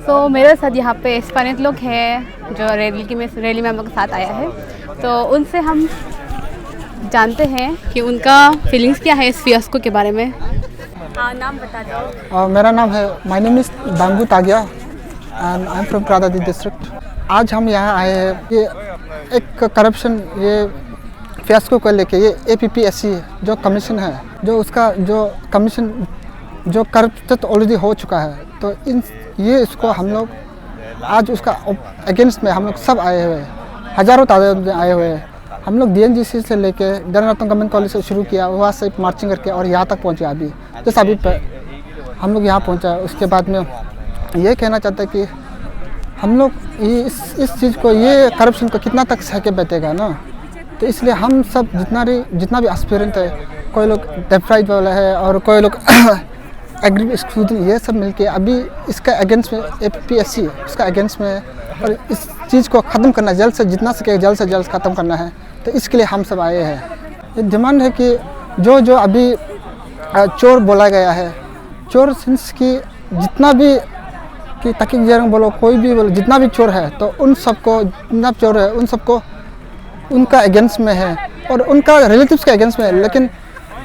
तो मेरे साथ यहाँ पे स्पेनिश लोग हैं जो रैली में हम लोग के साथ आया है, तो उनसे हम जानते हैं कि उनका फीलिंग्स क्या है इस फियास्को के बारे में। नाम बता दो। मेरा नाम है, my name is Dangu Tagia and I am from Kradadi district. आज हम यहाँ आए हैं, ये एक करप्शन, ये फियास्को को लेके, ये APPSC जो कमीशन है, जो उसका जो कमीशन जो करप्ट ऑलरेडी हो चुका है, तो ये इसको हम लोग आज उसका अगेंस्ट में हम लोग सब आए हुए हैं, हज़ारों तादाद में आए हुए हैं। हम लोग DNGC से लेके डरनातन गवर्नमेंट कॉलेज से शुरू किया, वहाँ से मार्चिंग करके और यहाँ तक पहुँचे। अभी जैसे अभी हम लोग यहाँ पहुँचा, उसके बाद में ये कहना चाहते हैं कि हम लोग ये इस चीज़ को, ये करप्शन को कितना तक सह के बैठेगा ना। तो इसलिए हम सब जितना भी एस्पिरेंट है, कोई लोग डेप्राइड वाला है और कोई लोग एग्री स्टूडेंट, ये सब मिलके अभी इसका अगेंस्ट में APPSC उसका अगेंस्ट में है और इस चीज़ को ख़त्म करना, जल्द से जितना सके जल्द से जल्द ख़त्म करना है। तो इसके लिए हम सब आए हैं। ये डिमांड है कि जो अभी चोर बोला गया है, चोर सिंस की जितना भी कि तकीक जरंग बोलो, कोई भी बोलो, जितना भी चोर है, तो उन सबको, जितना चोर है उन सबको उनका अगेंस्ट में है और उनका रिलेटिव्स के अगेंस्ट में है। लेकिन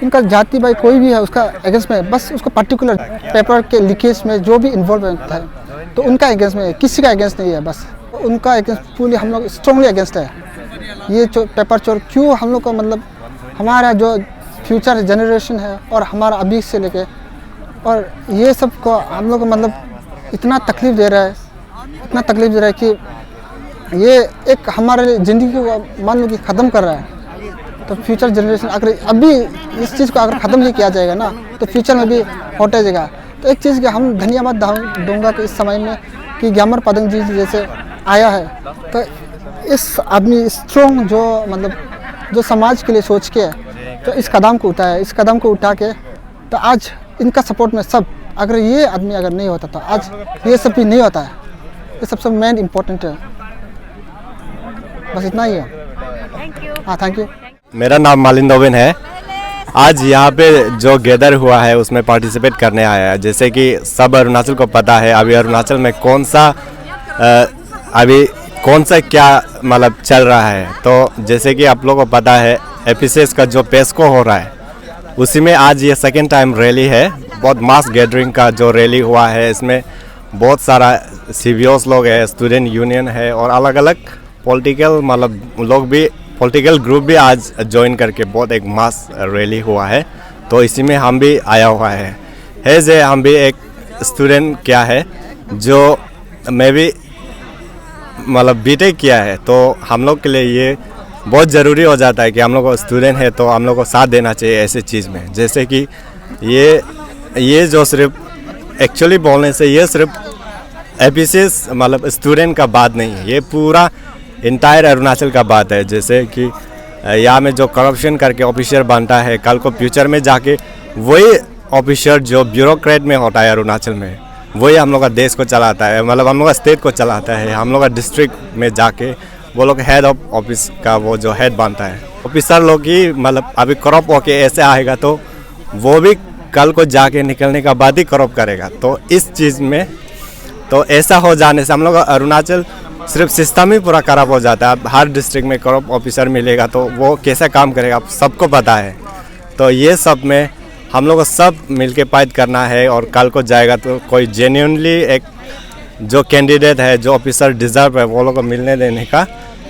उनका जाति भाई कोई भी है उसका अगेंस्ट में, बस उसको पर्टिकुलर पेपर के लीकेज में जो भी इन्वॉल्वमेंट है तो उनका अगेंस्ट में है, किसी का अगेंस्ट नहीं है। बस उनका अगेंस्ट पूरी हम लोग स्ट्रांगली अगेंस्ट है। ये पेपर चोर क्यों हम लोग को, मतलब हमारा जो फ्यूचर जनरेशन है और हमारा अभी से लेके, और ये सब को हम लोग को मतलब इतना तकलीफ़ दे रहा है कि ये एक हमारे ज़िंदगी को मान लो कि ख़त्म कर रहा है। तो फ्यूचर जनरेशन अगर अभी इस चीज़ को अगर ख़त्म नहीं किया जाएगा ना, तो फ्यूचर में भी होटे जाएगा। तो एक चीज़ कि हम धन्यवाद दूंगा कि इस समय में कि ग्यामर पदंग जी जैसे आया है, तो इस आदमी स्ट्रॉन्ग जो मतलब जो समाज के लिए सोच के तो इस कदम को उठाया, इस कदम को उठा के, तो आज इनका सपोर्ट में सब, अगर ये आदमी अगर नहीं होता तो आज ये सब भी नहीं होता है। ये सबसे मेन इम्पोर्टेंट है। बस इतना ही है। हाँ, थैंक यू। मेरा नाम मालिंदोबिन है। आज यहाँ पे जो गैदर हुआ है उसमें पार्टिसिपेट करने आया है। जैसे कि सब अरुणाचल को पता है अभी अरुणाचल में कौन सा क्या मतलब चल रहा है। तो जैसे कि आप लोगों को पता है APCS का जो पेस्को हो रहा है, उसी में आज ये सेकेंड टाइम रैली है। बहुत मास गैदरिंग का जो रैली हुआ है, इसमें बहुत सारा CVOs लोग है, स्टूडेंट यूनियन है और अलग अलग पॉलिटिकल मतलब लोग भी, पॉलिटिकल ग्रुप भी आज ज्वाइन करके बहुत एक मास रैली हुआ है। तो इसी में हम भी आया हुआ है जे हम भी एक स्टूडेंट क्या है जो मैं भी मतलब BTech किया है, तो हम लोग के लिए ये बहुत ज़रूरी हो जाता है कि हम लोग को स्टूडेंट है तो हम लोग को साथ देना चाहिए ऐसे चीज़ में। जैसे कि ये जो सिर्फ एक्चुअली बोलने से ये सिर्फ APCS मतलब स्टूडेंट का बात नहीं है, ये पूरा इंटायर अरुणाचल का बात है। जैसे कि यहाँ में जो करप्शन करके ऑफिसर बनता है, कल को फ्यूचर में जाके वही ऑफिसर जो ब्यूरोक्रेट में होता है अरुणाचल में, वही हम लोग का देश को चलाता है, मतलब हम लोग का स्टेट को चलाता है। हम लोग का डिस्ट्रिक्ट में जाके वो लोग हेड ऑफ ऑफिस का वो जो हेड बनता है, ऑफिसर लोग ही मतलब अभी करप्ट होके ऐसे आएगा तो वो भी कल को जाके निकलने का बाद ही करप्ट करेगा। तो इस चीज़ में तो ऐसा हो जाने से हम लोग अरुणाचल सिर्फ सिस्टम ही पूरा खराब हो जाता है। अब हर डिस्ट्रिक्ट में करप्ट ऑफिसर मिलेगा तो वो कैसे काम करेगा, आप सबको पता है। तो ये सब में हम लोग को सब मिलके फाइट करना है और कल को जाएगा तो कोई जेन्युइनली एक जो कैंडिडेट है, जो ऑफिसर डिज़र्व है, वो लोग को मिलने देने का,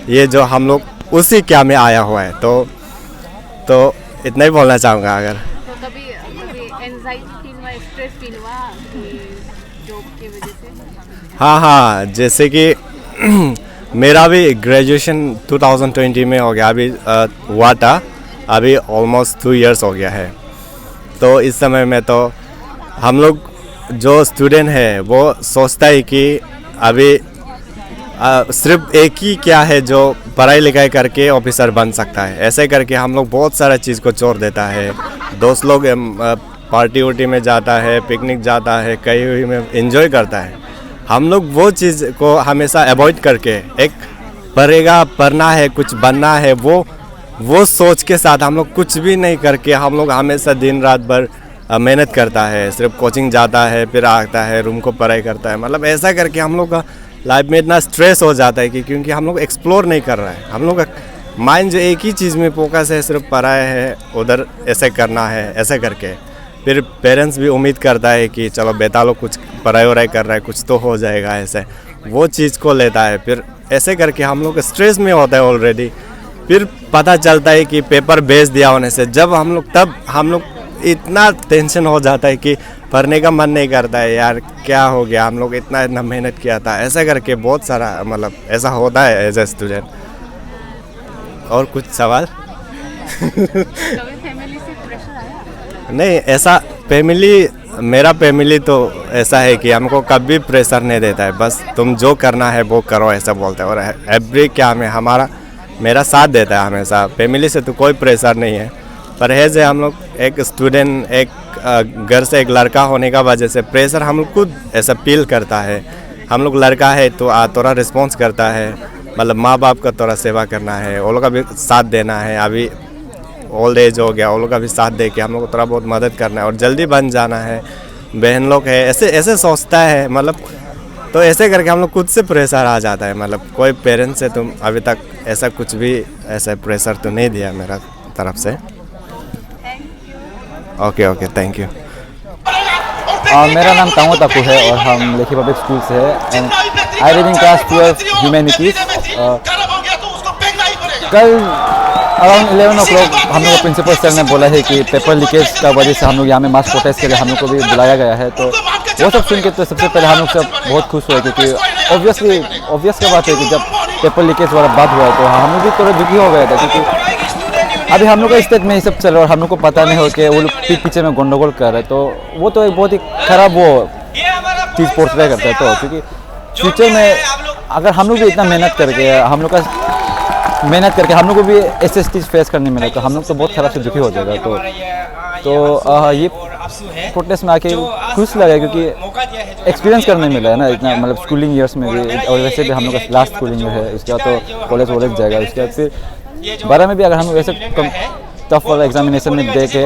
ये जो हम लोग उसी क्या में आया हुआ है। तो इतना ही बोलना चाहूँगा। अगर तो कभी एंजाइटी फील हुआ, स्ट्रेस फील हुआ जॉब की वजह से? हाँ, जैसे कि मेरा भी ग्रेजुएशन 2020 में हो गया, अभी हुआ था, अभी ऑलमोस्ट 2 इयर्स हो गया है। तो इस समय में तो हम लोग जो स्टूडेंट है वो सोचता है कि अभी सिर्फ एक ही क्या है जो पढ़ाई लिखाई करके ऑफिसर बन सकता है। ऐसे करके हम लोग बहुत सारा चीज़ को छोड़ देता है। दोस्त लोग पार्टी वार्टी में जाता है, पिकनिक जाता है, कहीं में एंजॉय करता है। हम लोग वो चीज़ को हमेशा अवॉइड करके एक पढ़ना है, कुछ बनना है, वो सोच के साथ हम लोग कुछ भी नहीं करके हम लोग हमेशा दिन रात भर मेहनत करता है, सिर्फ कोचिंग जाता है फिर आता है रूम को पढ़ाई करता है। मतलब ऐसा करके हम लोग का लाइफ में इतना स्ट्रेस हो जाता है कि क्योंकि हम लोग एक्सप्लोर नहीं कर रहे हैं। हम लोग का माइंड जो एक ही चीज़ में फोकस है, सिर्फ पढ़ाई है, उधर ऐसे करना है, ऐसे करके फिर पेरेंट्स भी उम्मीद करता है कि चलो बेटा लोग कुछ पढ़ाई वढ़ाई कर रहा है, कुछ तो हो जाएगा, ऐसे वो चीज़ को लेता है। फिर ऐसे करके हम लोग स्ट्रेस में होता है ऑलरेडी। फिर पता चलता है कि पेपर भेज दिया होने से जब हम लोग इतना टेंशन हो जाता है कि पढ़ने का मन नहीं करता है, यार क्या हो गया, हम लोग इतना मेहनत किया था, ऐसा करके बहुत सारा मतलब ऐसा होता है एज ए स्टूडेंट। और कुछ सवाल? फैमिली से प्रेशर आया? नहीं, ऐसा मेरा फैमिली तो ऐसा है कि हमको कभी प्रेशर नहीं देता है, बस तुम जो करना है वो करो ऐसा बोलता है। और एवरी क्या में मेरा साथ देता है हमेशा। फैमिली से तो कोई प्रेशर नहीं है, पर है जो हम लोग एक स्टूडेंट, एक घर से एक लड़का होने का वजह से प्रेशर हम लोग खुद ऐसा फील करता है। हम लोग लड़का है तो थोड़ा रिस्पॉन्स करता है, मतलब माँ बाप का थोड़ा सेवा करना है, वो लोग का भी साथ देना है। अभी ओल्ड एज हो गया, वो लोग का भी साथ दे के हम लोग को थोड़ा बहुत मदद करना है और जल्दी बन जाना है। बहन लोग है ऐसे सोचता है, मतलब तो ऐसे करके हम लोग खुद से प्रेशर आ जाता है। मतलब कोई पेरेंट्स से तुम अभी तक ऐसा कुछ भी ऐसा प्रेशर तो नहीं दिया मेरा तरफ से। Okay thank you. मेरा नाम तांगो ताकू है और हम लेखी पब्लिक स्कूल से है and I read in class 12 humanities. कल अराउंड 11 o'clock हम लोग प्रिंसिपल सर ने बोला है कि पेपर लीकेज का वजह से हम लोग यहाँ में मास प्रोटेस्ट के लिए हम लोग को भी बुलाया गया है। तो वो सब सुन के तो सबसे पहले हम लोग सब बहुत खुश हुए, क्योंकि ऑब्वियस का बात है कि जब पेपर लीकेज वाला बात हुआ तो हम लोग भी थोड़ा दुखी हो गया था, क्योंकि अभी हम लोग का स्टेट में ये सब चल रहा है और हम लोग को पता नहीं हो कि वो लोग पीछे में गंडगोल कर रहे हैं। तो वो तो एक बहुत ही खराब वो चीज़ पोर्ट्रे करता है। तो क्योंकि फ्यूचर में अगर हम लोग भी इतना मेहनत करके हम लोग को भी ऐसे चीज़ फेस करने मिले तो हम लोग तो बहुत खराब से दुखी हो जाएगा। तो ये प्रोटेस्ट में आके खुश लगा, क्योंकि एक्सपीरियंस करने मिला है ना इतना, मतलब स्कूलिंग ईयर्स में भी, और वैसे भी हम लोग का लास्ट स्कूलिंग ईयर है, उसके बाद तो कॉलेज जाएगा, उसके बाद फिर 12 में भी अगर हम लोग ऐसे टफ वाला एग्जामिनेशन में दे के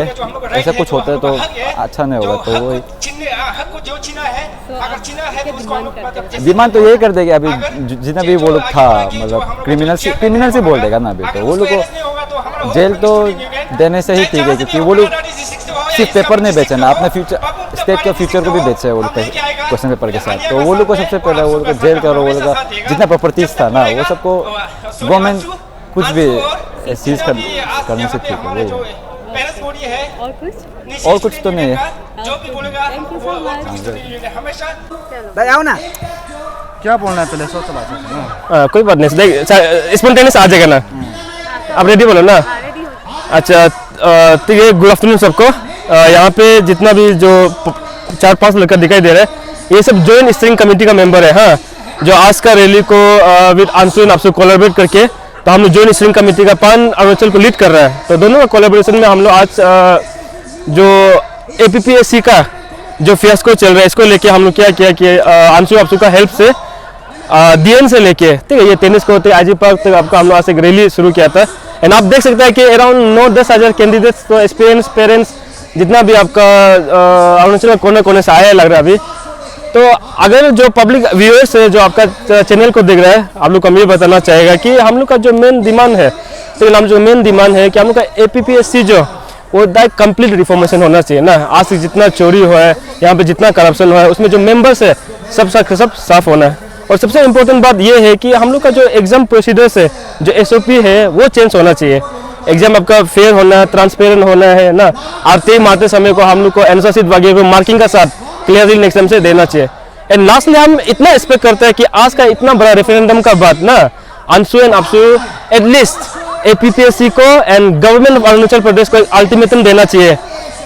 ऐसा कुछ होता है तो अच्छा नहीं होगा। तो वो डिमांड तो यही कर देगा। अभी जितना भी वो लोग था, मतलब क्रिमिनल से बोल देगा ना अभी, तो वो लोग को जेल तो देने से ही ठीक है, क्योंकि वो लोग सिर्फ पेपर नहीं बेचे ना, अपने फ्यूचर स्टेट का फ्यूचर को भी बेचे है वो लोग क्वेश्चन पेपर के साथ। तो वो लोग को सबसे पहले वो लोग को जेल करो, वो लोग का जितना प्रॉपर्टीज था ना वो सबको गवर्नमेंट कुछ भी सीज करने से ठीक है। वही और कुछ तो नहीं है। आओ ना, क्या बोलना है पहले सोच कोई बात नहीं, स्पॉन्टेनियस आ जाएगा ना। आप रेडी बोलो ना। अच्छा, तो ये गुड आफ्टरनून सबको। यहाँ पे जितना भी जो 4-5 लड़का दिखाई दे रहा है, ये सब जॉइंट स्टीयरिंग कमेटी का मेंबर है। हाँ, जो आज का रैली को विद आंसू एंड आपसे कोलैबोरेट करके, तो हम लोग जॉइंट स्टीयरिंग कमेटी का पान अरुणाचल को लीड कर रहा है। तो दोनों का कोलैबोरेशन में हम लोग आज जो APPSC का जो फियास्को चल रहा है, इसको लेके हम लोग क्या किया कि आंसू आपसू का हेल्प से DN से लेके, ठीक है, ये टेनिस को होते IG पार्क तक आपका हम लोग आज एक रैली शुरू किया था। एंड आप देख सकते हैं कि अराउंड 9-10 हज़ार कैंडिडेट्स, तो एक्सपीरियंस पेरेंट्स जितना भी आपका अरुणाचल कोने से आया है लग रहा है अभी। तो अगर जो पब्लिक व्यूअर्स है जो आपका चैनल को देख रहा है, आप लोग को मैं बताना चाहेगा कि हम लोग का जो मेन डिमांड है, तो हम जो मेन डिमांड है कि हम लोग का APPSC जो वो डायरेक्ट कंप्लीट रिफॉर्मेशन होना चाहिए ना। आज से जितना चोरी हुआ है, यहाँ पे जितना करप्शन हुआ है, उसमें जो मेंबर्स है सब साफ होना है। और सबसे इम्पोर्टेंट बात ये है कि हम लोग का जो एग्जाम प्रोसीडर्स है, जो SOP है, वो चेंज होना चाहिए। एग्जाम आपका फेयर होना है, ट्रांसपेरेंट होना है ना। आते मारते समय को हम लोग को आंसर शीट वगैरह को मार्किंग का साथ क्लियरली एग्जाम से देना चाहिए। एंड लास्टली हम इतना एक्सपेक्ट करते हैं कि आज का इतना बड़ा रेफरेंडम का बाद ना, आंसू एंड आपसू एटलीस्ट APPSC को and government of Arunachal Pradesh को एक अल्टीमेटम देना चाहिए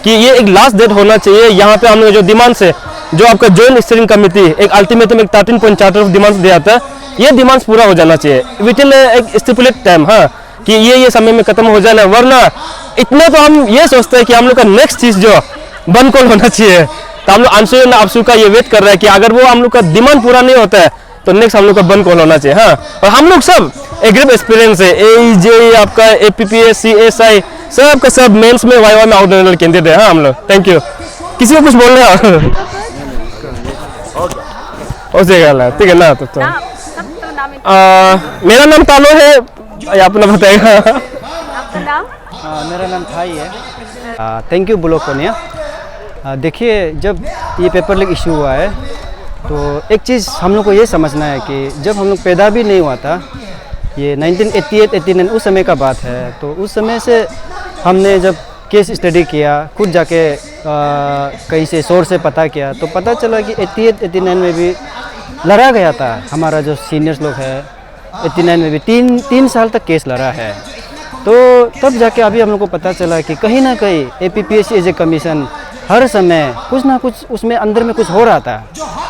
कि ये एक लास्ट डेट होना चाहिए। यहाँ पे हमने जो डिमांड्स है, जो आपका जॉइंट स्टीयरिंग कमेटी एक अल्टीमेटम एक 13 पॉइंट चार्टर ऑफ डिमांड्स दिया था, ये डिमांड्स पूरा हो जाना चाहिए विद इन एक स्टिपुलेट टाइम। हाँ, कि ये समय में खत्म हो जाना, वरना इतना तो हम ये सोचते हैं कि हम लोग का नेक्स्ट चीज जो बंद कॉल होना चाहिए। तो हम लोग आंसू एंड आपसू का ये वेट कर रहे हैं कि अगर वो हम लोग का डिमांड पूरा नहीं होता है तो नेक्स्ट हम लोग का बंद कॉल होना चाहिए। हाँ, और हम लोग सब एक ग्रुप एक्सपीरियंस है, AEJ आपका APPSC SI सब का सब मेंस में YY में आउट कैंडिडेट है। हाँ हम लोग, थैंक यू। किसी को कुछ बोल रहे हो? हो जाएगा, ठीक है ना? तो मेरा नाम तालो है, ये अपना बताएगा। आपका नाम? मेरा नाम थाई है। थैंक यू ब्लॉग कोनिया। देखिए, जब ये पेपर लीक इशू हुआ है तो एक चीज़ हम लोग को ये समझना है कि जब हम लोग पैदा भी नहीं हुआ था, ये 1988-89 उस समय का बात है, तो उस समय से हमने जब केस स्टडी किया, खुद जाके कहीं से सोर्स से पता किया, तो पता चला कि 88-89 में भी लड़ा गया था। हमारा जो सीनियर्स लोग है 89 में भी तीन साल तक केस लड़ा है। तो तब जाके अभी हम लोग को पता चला कि कहीं ना कहीं APPSC एज ए कमीशन हर समय कुछ ना कुछ उसमें अंदर में कुछ हो रहा था।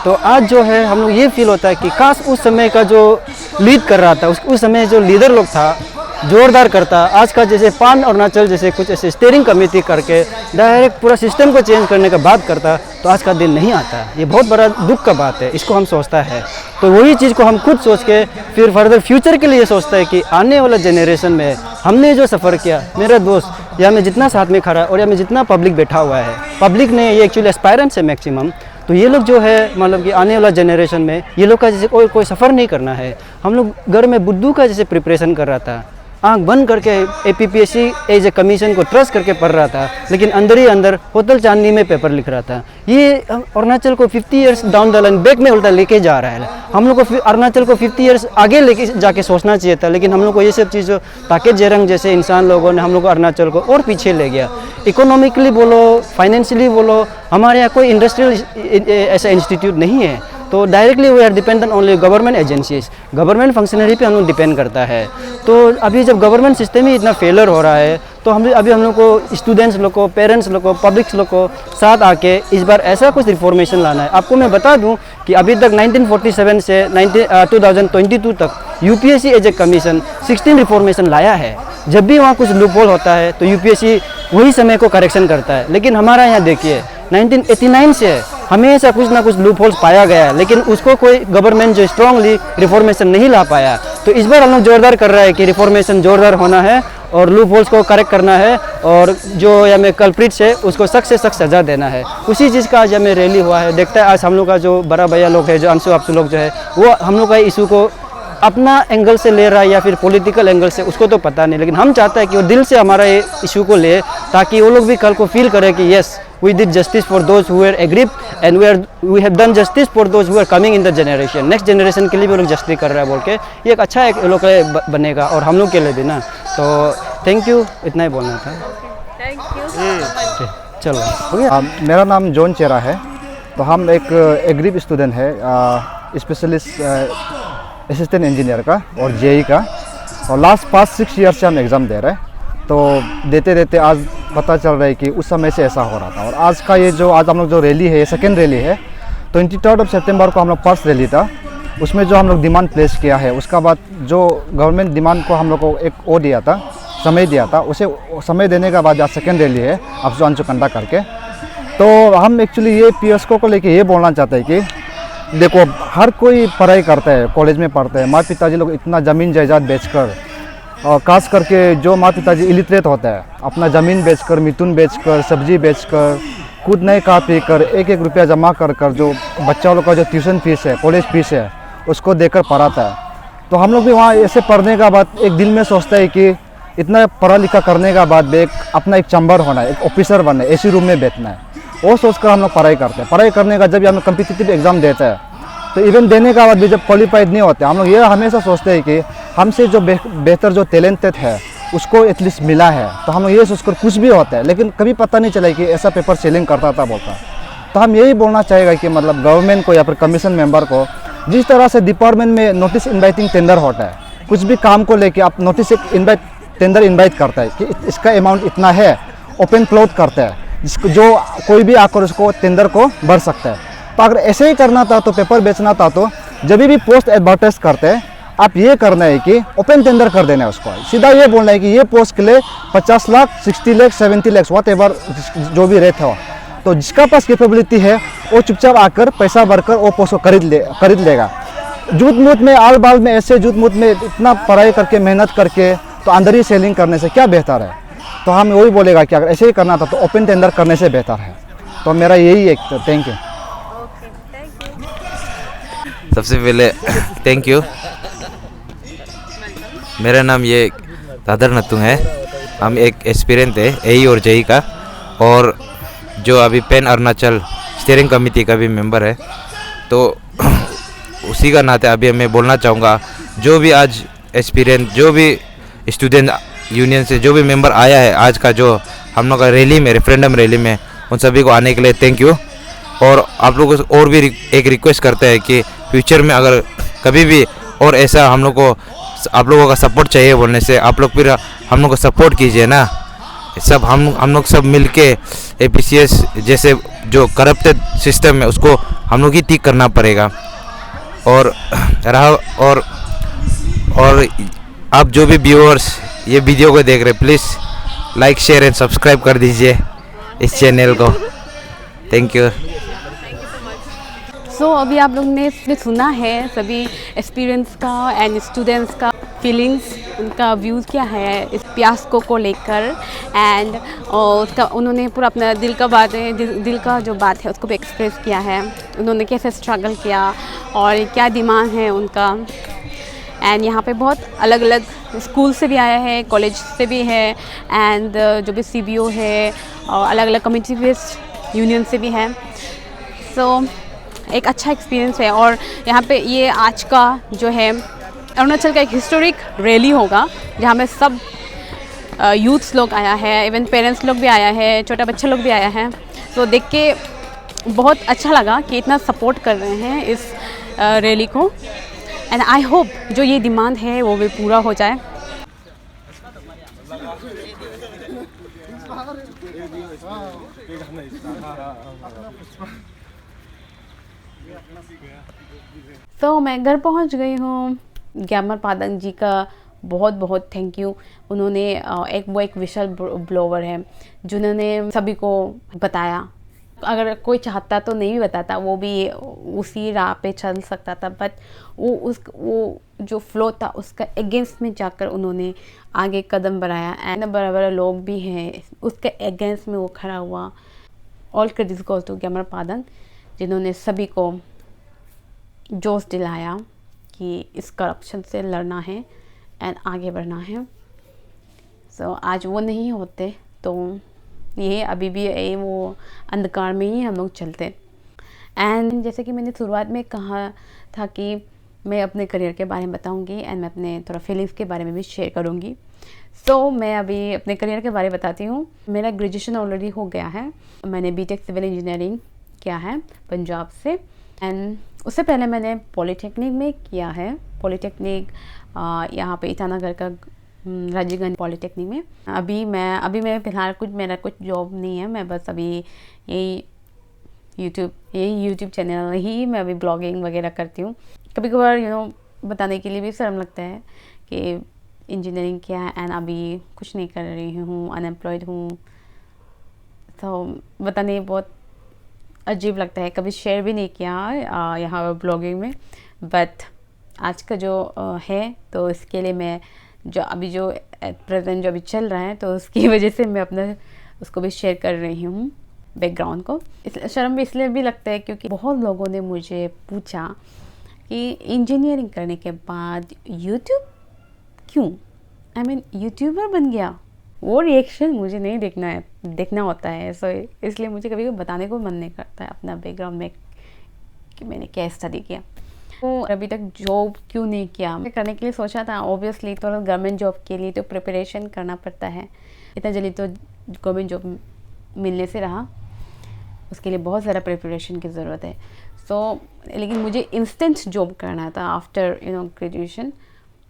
तो आज जो है हम लोग ये फील होता है कि काश उस समय का जो लीड कर रहा था, उस समय जो लीडर लोग था जोरदार करता, आज का जैसे पान अरुणाचल जैसे कुछ ऐसे स्टीयरिंग कमेटी करके डायरेक्ट पूरा सिस्टम को चेंज करने का बात करता, तो आज का दिन नहीं आता। ये बहुत बड़ा दुख का बात है, इसको हम सोचता है। तो वही चीज़ को हम खुद सोच के फिर फर्दर फ्यूचर के लिए सोचता है कि आने वाला जनरेशन में हमने जो सफ़र किया, मेरा दोस्त या मैं जितना साथ में खड़ा और या मैं जितना पब्लिक बैठा हुआ है, पब्लिक ने ये एक्चुअली एस्पायरेंट्स है मैक्सिमम, तो ये लोग जो है मतलब कि आने वाला जनरेशन में ये लोग का जैसे कोई सफ़र नहीं करना है। हम लोग घर में बुद्धू का जैसे प्रिपरेशन कर रहा था, आंख बंद करके APPSC एज ए कमीशन को ट्रस्ट करके पढ़ रहा था, लेकिन अंदर ही अंदर होटल चांदनी में पेपर लिख रहा था। ये अरुणाचल को 50 years down the line back में उल्टा लेके जा रहा है। हम लोग को अरुणाचल को 50 इयर्स आगे लेके जाके सोचना चाहिए था, लेकिन हम लोग को ये सब चीज़ ताके जेरंग जैसे इंसान लोगों ने हम लोग को अरुणाचल को और पीछे ले गया। इकोनॉमिकली बोलो, फाइनेंशियली बोलो, हमारे यहाँ कोई इंडस्ट्रियल ऐसा इंस्टीट्यूट नहीं है, तो directly we are dependent only government agencies, government functionary पे हम लोग डिपेंड करता है। तो अभी जब गवर्नमेंट सिस्टम ही इतना फेलर हो रहा है, तो अभी हम लोग को स्टूडेंट्स लोग को, पेरेंट्स लोग को, पब्लिक्स लोग को साथ आके इस बार ऐसा कुछ रिफॉर्मेशन लाना है। आपको मैं बता दूं कि अभी तक 1947 से 2022 तक UPSC as a commission 16 reformation लाया है। जब भी वहाँ कुछ लूपहोल होता है तो UPSC वही समय को करेक्शन करता है। लेकिन हमारा यहाँ देखिए 1989 से हमेशा कुछ ना कुछ लूपहोल्स पाया गया है, लेकिन उसको कोई गवर्नमेंट जो स्ट्रांगली रिफॉर्मेशन नहीं ला पाया। तो इस बार हम लोग जोरदार कर रहा है कि रिफॉर्मेशन जोरदार होना है और लूपहोल्स को करेक्ट करना है, और जो हमें कल्प्रिट्स है उसको सख्त से सख्त सजा देना है। उसी चीज़ का आज हमें रैली हुआ है। देखता है आज हम लोग का जो बड़ा भैया लोग है, जो अंशु आपसु लोग जो है, वो हम लोग का इशू को अपना एंगल से ले रहा है या फिर पॉलिटिकल एंगल से, उसको तो पता नहीं, लेकिन हम चाहते हैं कि वो दिल से हमारा ये इशू को ले, ताकि वो लोग भी कल को फील करें कि yes we did justice for those who were aggrieved and we have done justice for those who are coming in the generation. Next generation के लिए भी वो लोग जस्टिस कर रहा है बोल के ये एक अच्छा एक लोग बनेगा, और हम लोग के लिए भी ना। तो थैंक यू, इतना ही बोलना था। Thank you. चलो हो गया। मेरा नाम जॉन चेरा है। तो हम एक एग्रीव स्टूडेंट है, स्पेशलिस्ट असिस्टेंट इंजीनियर का और JEE का, और लास्ट 5-6 ईयर से हम एग्ज़ाम दे रहे हैं। तो देते देते आज पता चल रहा है कि उस समय से ऐसा हो रहा था। और आज का ये जो आज हम लोग जो रैली है, ये सेकेंड रैली है। 23 सितंबर को हम लोग फर्स्ट रैली था, उसमें जो हम लोग डिमांड प्लेस किया है, उसका बाद जो गवर्नमेंट डिमांड को हम लोग को एक वो दिया था, समय दिया था, उसे समय देने का बाद आज सेकेंड रैली है अफजू अंशु कंडा करके। तो हम एक्चुअली ये PSCO को लेके ये बोलना चाहते हैं कि देखो हर कोई पढ़ाई करता है, कॉलेज में पढ़ते हैं, माँ पिताजी लोग इतना ज़मीन जायदाद बेचकर, और खास करके जो माँ पिताजी इलिटरेट होता है, अपना ज़मीन बेचकर, मिथुन बेचकर, सब्जी बेचकर, खुद नहीं खा पी कर 1-1 रुपया जमा कर कर जो बच्चा लोग का जो ट्यूशन फीस है, कॉलेज फीस है, उसको देकर पढ़ाता है। तो हम लोग भी वहाँ ऐसे पढ़ने का बाद एक दिल में सोचता है कि इतना पढ़ा लिखा करने का बाद भी अपना एक चैम्बर होना है, एक ऑफिसर बनना है, AC रूम में बैठना है, वो सोचकर हम लोग पढ़ाई करते हैं। पढ़ाई करने का जब हम कम्पिटिटिव एग्ज़ाम देते हैं, तो इवन देने का बाद भी जब क्वालिफाइड नहीं होते, हम लोग ये हमेशा सोचते हैं कि हमसे जो बेहतर जो टैलेंटेड है उसको एटलीस्ट मिला है, तो हम लोग ये सोचकर कुछ भी होता है, लेकिन कभी पता नहीं चला कि ऐसा पेपर सेलिंग करता था बोलता। तो हम यही बोलना चाहेगा कि मतलब गवर्नमेंट को या फिर कमीशन मेंबर को, जिस तरह से डिपार्टमेंट में नोटिस इन्वाइटिंग टेंडर होता है, कुछ भी काम को लेके आप नोटिस एक टेंडर इन्वाइट करता है कि इसका अमाउंट इतना है, ओपन क्लोज करता है, जिसको जो कोई भी आकर उसको टेंडर को भर सकता है। तो अगर ऐसे ही करना था, तो पेपर बेचना था, तो जब भी पोस्ट एडवर्टाइज करते हैं आप ये करना है कि ओपन टेंडर कर देना है उसको। सीधा ये बोलना है कि ये पोस्ट के लिए 50 लाख, 60 लाख, 70 लाख वॉट एवर जो भी रेट हो, तो जिसका पास कैपेबिलिटी है वो चुपचाप आकर पैसा भरकर वो पोस्ट को खरीद लेगा। जूत मूत में, आल बाल में, ऐसे जूत मूत में इतना पढ़ाई करके, मेहनत करके, तो अंदर ही सेलिंग करने से क्या बेहतर है। तो हम वही बोलेगा कि अगर ऐसे ही करना था तो ओपन टेंडर करने से बेहतर है। तो मेरा यही एक थैंक यू। सबसे पहले थैंक यू। मेरा नाम ये दादर नतुंग है। हम एक एस्पिरेंट है एई और जेई का, और जो अभी पैन अरुणाचल स्टीयरिंग कमेटी का भी मेंबर है। तो उसी का नाते अभी मैं बोलना चाहूँगा, जो भी आज एस्पिरेंट, जो भी स्टूडेंट यूनियन से जो भी मेंबर आया है आज का जो हम लोग का रैली में, रेफरेंडम रैली में, उन सभी को आने के लिए थैंक यू। और आप लोगों को और भी एक रिक्वेस्ट करते हैं कि फ्यूचर में अगर कभी भी और ऐसा हम लोग को आप लोगों का सपोर्ट चाहिए बोलने से, आप लोग फिर हम लोग को सपोर्ट कीजिए ना। सब हम लोग सब मिल के APCS जैसे जो करप्टेड सिस्टम है उसको हम लोग ही ठीक करना पड़ेगा। और आप जो भी व्यूअर्स ये वीडियो को देख रहे, please like share and subscribe कर दीजिए इस चैनल को। Thank you. सो अभी आप लोग ने सुना है सभी एक्सपीरियंस का एंड स्टूडेंट्स का फीलिंग्स, उनका व्यूज़ क्या है इस फियास्को को लेकर। एंड उसका उन्होंने पूरा अपना दिल का जो बात है उसको भी एक्सप्रेस किया है। उन्होंने कैसे स्ट्रगल किया और क्या दिमाग है उनका। एंड यहाँ पे बहुत अलग अलग स्कूल से भी आया है, कॉलेज से भी है, एंड जो भी CBO है और अलग अलग कम्युनिटी बेस्ड यूनियन से भी है। सो एक अच्छा एक्सपीरियंस है। और यहाँ पे ये आज का जो है अरुणाचल का एक हिस्टोरिक रैली होगा जहाँ में सब यूथ्स लोग आया है, इवन पेरेंट्स लोग भी आया है, छोटा बच्चा लोग भी आया है। तो देख के बहुत अच्छा लगा कि इतना सपोर्ट कर रहे हैं इस रैली को। एंड आई होप जो ये डिमांड है वो भी पूरा हो जाए। तो मैं घर पहुंच गई हूँ। ग्यामर पादंग जी का बहुत बहुत थैंक यू। उन्होंने एक विशल ब्लोवर है जिन्होंने सभी को बताया। अगर कोई चाहता तो नहीं भी बताता, वो भी उसी राह पे चल सकता था, बट वो जो फ्लो था उसका अगेंस्ट में जाकर उन्होंने आगे कदम बढ़ाया। एंड बड़ा बड़ा लोग भी हैं उसके अगेंस्ट में वो खड़ा हुआ। ऑल क्रेडिट्स गोज टू ग्यामर पादंग जिन्होंने सभी को जोश दिलाया कि इस करप्शन से लड़ना है एंड आगे बढ़ना है। सो आज वो नहीं होते तो ये अभी भी वो अंधकार में ही हम लोग चलते। एंड जैसे कि मैंने शुरुआत में कहा था कि मैं अपने करियर के बारे में बताऊंगी एंड मैं अपने थोड़ा फीलिंग्स के बारे में भी शेयर करूंगी। सो मैं अभी अपने करियर के बारे में बताती हूँ। मेरा ग्रेजुएशन ऑलरेडी हो गया है। मैंने BTech सिविल इंजीनियरिंग किया है पंजाब से। एंड उससे पहले मैंने पॉलीटेक्निक में किया है। पॉलीटेक्निक यहाँ पे ईटानगर का राजीव गांधी पॉलीटेक्निक में। अभी मैं फ़िलहाल मेरा कुछ जॉब नहीं है। मैं बस अभी यही यूट्यूब चैनल ही मैं अभी ब्लॉगिंग वगैरह करती हूँ। कभी कभार बताने के लिए भी शर्म लगता है कि इंजीनियरिंग किया है एंड अभी कुछ नहीं कर रही हूँ, अनएम्प्लॉयड हूँ। तो बताने बहुत अजीब लगता है। कभी शेयर भी नहीं किया यहाँ ब्लॉगिंग में, बट आज का जो है तो इसके लिए मैं जो प्रेजेंट जो अभी चल रहा है तो उसकी वजह से मैं अपना उसको भी शेयर कर रही हूँ बैकग्राउंड को। शर्म भी इसलिए भी लगता है क्योंकि बहुत लोगों ने मुझे पूछा कि इंजीनियरिंग करने के बाद यूट्यूब क्यों, यूट्यूबर बन गया। वो रिएक्शन मुझे नहीं देखना होता है। सो इसलिए मुझे कभी बताने को मन नहीं करता है अपना बैकग्राउंड में कि मैंने क्या स्टडी किया। तो अभी तक जॉब क्यों नहीं किया, मैं करने के लिए सोचा था। ऑब्वियसली तो गवर्नमेंट जॉब के लिए तो प्रिपरेशन करना पड़ता है। इतना जल्दी तो गवर्नमेंट जॉब मिलने से रहा, उसके लिए बहुत ज़्यादा प्रिपरेशन की ज़रूरत है। लेकिन मुझे इंस्टेंट जॉब करना था आफ्टर ग्रेजुएशन।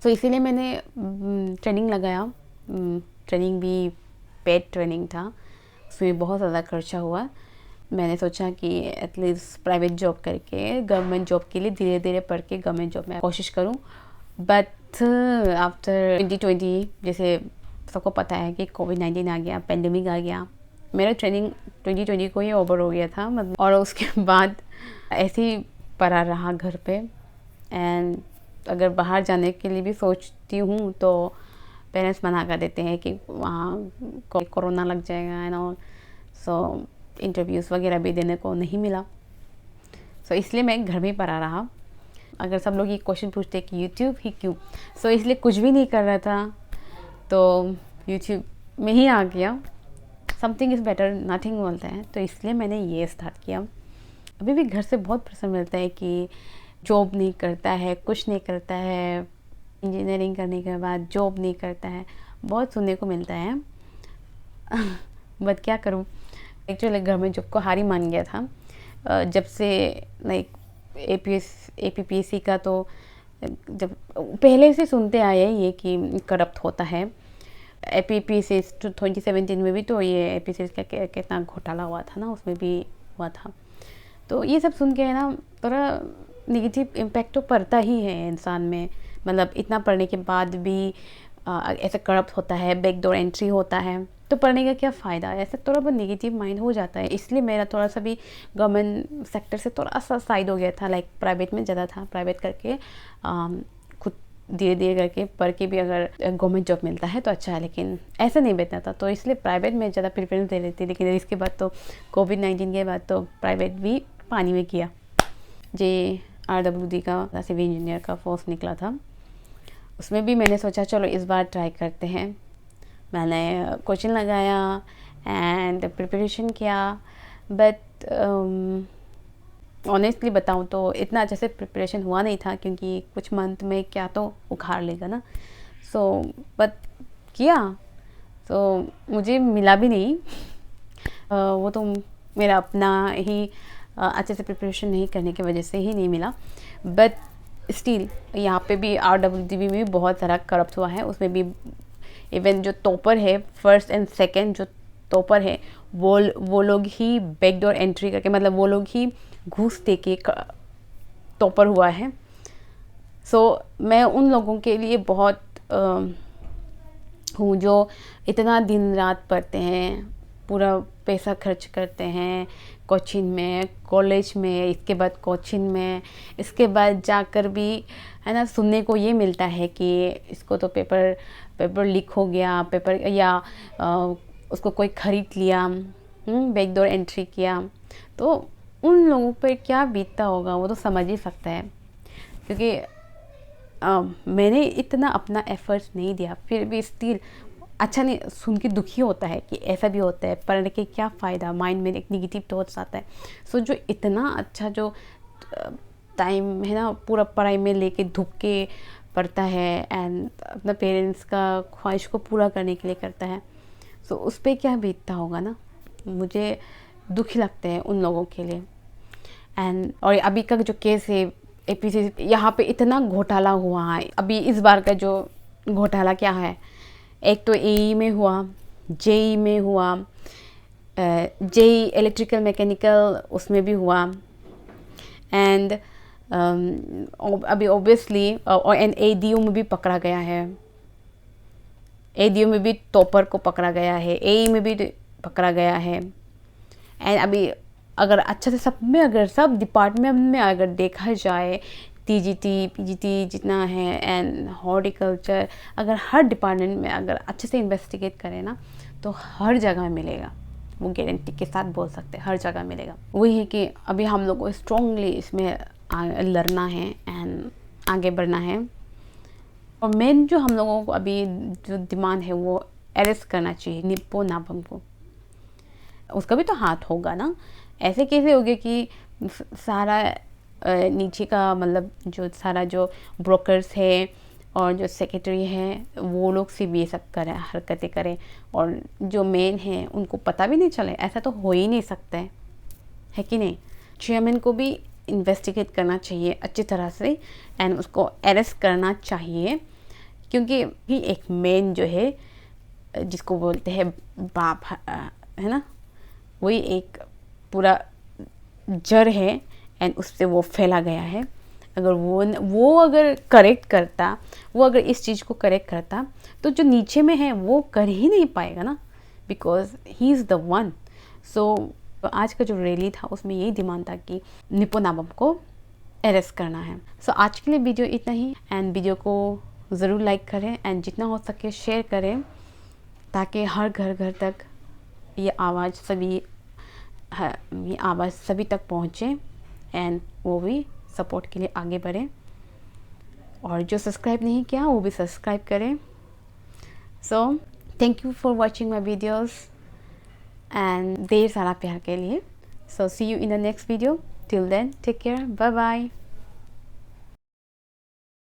तो इसीलिए मैंने ट्रेनिंग लगाया। ट्रेनिंग भी पेड ट्रेनिंग था, उसमें बहुत ज़्यादा खर्चा हुआ। मैंने सोचा कि एटलीस्ट प्राइवेट जॉब करके गवर्नमेंट जॉब के लिए धीरे धीरे पढ़ के गवर्नमेंट जॉब में कोशिश करूं। बट आफ्टर 2020 जैसे सबको पता है कि कोविड-19 आ गया, पेंडेमिक आ गया। मेरा ट्रेनिंग 2020 को ही ओवर हो गया था मतलब। और उसके बाद ऐसे ही पड़ा रहा घर पे। एंड अगर बाहर जाने के लिए भी सोचती हूँ तो पेरेंट्स मना कर देते हैं कि वहाँ कोरोना लग जाएगा एंड ऑल। सो इंटरव्यूज़ वगैरह भी देने को नहीं मिला। सो इसलिए मैं घर में ही पड़ा रहा। अगर सब लोग ये क्वेश्चन पूछते कि यूट्यूब ही क्यों, सो इसलिए कुछ भी नहीं कर रहा था तो यूट्यूब में ही आ गया। समथिंग इज़ बेटर नथिंग बोलते हैं, तो इसलिए मैंने ये स्टार्ट किया। अभी भी घर से बहुत प्रेशर मिलता है कि जॉब नहीं करता है, कुछ नहीं करता है, इंजीनियरिंग करने के बाद जॉब नहीं करता है, बहुत सुनने को मिलता है। बट क्या करूँ, एक्चुअली घर में जॉब को हार ही मान गया था। जब से लाइक APPSC का तो जब पहले से सुनते आए ये कि करप्ट होता है। APPSC 2017 में भी तो ये APPSC का कितना घोटाला हुआ था ना, उसमें भी हुआ था। तो ये सब सुन के है ना थोड़ा नेगेटिव इम्पैक्ट तो पड़ता ही है इंसान में। मतलब इतना पढ़ने के बाद भी ऐसा करप्ट होता है, बैकडोर एंट्री होता है, तो पढ़ने का क्या फ़ायदा, ऐसा थोड़ा बहुत नेगेटिव माइंड हो जाता है। इसलिए मेरा थोड़ा सा भी गवर्नमेंट सेक्टर से थोड़ा सा साइड हो गया था। लाइक प्राइवेट में ज़्यादा था, प्राइवेट करके खुद धीरे धीरे करके पढ़ के भी अगर गवर्नमेंट जॉब मिलता है तो अच्छा है, लेकिन ऐसा नहीं बेचना था। तो इसलिए प्राइवेट में ज़्यादा प्रेफरेंस दे रही थी। लेकिन इसके बाद तो कोविड-19 के बाद तो प्राइवेट भी पानी में किया। JRWD का सिविल इंजीनियर का पोस्ट निकला था, उसमें भी मैंने सोचा चलो इस बार ट्राई करते हैं। मैंने कोचिंग लगाया एंड प्रिपरेशन किया, बट ऑनेस्टली बताऊं तो इतना अच्छे से प्रिपरेशन हुआ नहीं था, क्योंकि कुछ मंथ में क्या तो उखाड़ लेगा ना। सो बट किया तो मुझे मिला भी नहीं। वो तो मेरा अपना ही अच्छे से प्रिपरेशन नहीं करने की वजह से ही नहीं मिला। बट स्टिल यहाँ पे भी RWD में भी बहुत सारा करप्ट हुआ है। उसमें भी इवन जो टॉपर है, फर्स्ट एंड सेकंड जो टॉपर है, वो लोग ही बैकडोर एंट्री करके, मतलब वो लोग ही घूस दे के टॉपर हुआ है। सो मैं उन लोगों के लिए बहुत हूँ जो इतना दिन रात पढ़ते हैं, पूरा पैसा खर्च करते हैं कोचिंग में, कॉलेज में, इसके बाद कोचिंग में, इसके बाद जाकर भी है ना सुनने को ये मिलता है कि इसको तो पेपर लीक हो गया, पेपर या उसको कोई ख़रीद लिया, बैकडोर एंट्री किया। तो उन लोगों पर क्या बीतता होगा वो तो समझ ही सकता है, क्योंकि मैंने इतना अपना एफर्ट्स नहीं दिया, फिर भी स्टिल अच्छा नहीं, सुन के दुखी होता है कि ऐसा भी होता है, पढ़ने के क्या फ़ायदा, माइंड में एक निगेटिव थॉट्स आता है। सो जो इतना अच्छा जो टाइम है ना पूरा पढ़ाई में लेके धुप के पढ़ता है एंड अपना पेरेंट्स का ख्वाहिश को पूरा करने के लिए करता है, सो उस पर क्या बीतता होगा ना, मुझे दुखी लगते हैं उन लोगों के लिए। एंड और अभी का जो केस है APPSC, यहाँ पे इतना घोटाला हुआ है। अभी इस बार का जो घोटाला क्या है, एक तो AE में हुआ, JEE में हुआ, JEE इलेक्ट्रिकल मैकेनिकल उसमें भी हुआ, एंड अभी ऑब्वियसली और ADU में भी पकड़ा गया है। ADU में भी टॉपर को पकड़ा गया है, AE में भी पकड़ा गया है। एंड अभी अगर अच्छा से सब में, अगर सब डिपार्टमेंट में अगर देखा जाए, TGT PGT जितना है एंड हॉर्टिकल्चर, अगर हर डिपार्टमेंट में अगर अच्छे से इन्वेस्टिगेट करें ना तो हर जगह मिलेगा, वो गारंटी के साथ बोल सकते हैं, हर जगह मिलेगा। वही है कि अभी हम लोग को स्ट्रॉन्गली इसमें लड़ना है एंड आगे बढ़ना है। और मेन जो हम लोगों को अभी जो डिमांड है वो अरेस्ट करना चाहिए निप्पो नाबम को। उसका भी तो हाथ होगा ना, ऐसे कैसे हो गया कि सारा नीचे का मतलब जो सारा जो ब्रोकर्स है और जो सेक्रेटरी है वो लोग से भी ये सब करें, हरकतें करें, और जो मेन है उनको पता भी नहीं चले। ऐसा तो हो ही नहीं सकता है कि नहीं। चेयरमैन को भी इन्वेस्टिगेट करना चाहिए अच्छी तरह से एंड उसको अरेस्ट करना चाहिए, क्योंकि ही एक मेन जो है जिसको बोलते हैं बाप है ना, वही एक पूरा जड़ है एंड उससे वो फैला गया है। अगर वो अगर करेक्ट करता, वो अगर इस चीज़ को करेक्ट करता तो जो नीचे में है वो कर ही नहीं पाएगा ना, because he is the one. So आज का जो रैली था उसमें यही डिमांड था कि निप्पो नाबम को अरेस्ट करना है। सो आज के लिए वीडियो इतना ही, एंड वीडियो को ज़रूर लाइक करें एंड जितना हो सके शेयर करें, ताकि हर घर घर तक ये आवाज़ सभी ये आवाज़ सभी तक पहुँचे एंड वो भी सपोर्ट के लिए आगे बढ़े, और जो सब्सक्राइब नहीं किया वो भी सब्सक्राइब करें। So thank you for watching my videos and ढेर सारा प्यार के लिए। So see you in the next video, till then take care, bye bye.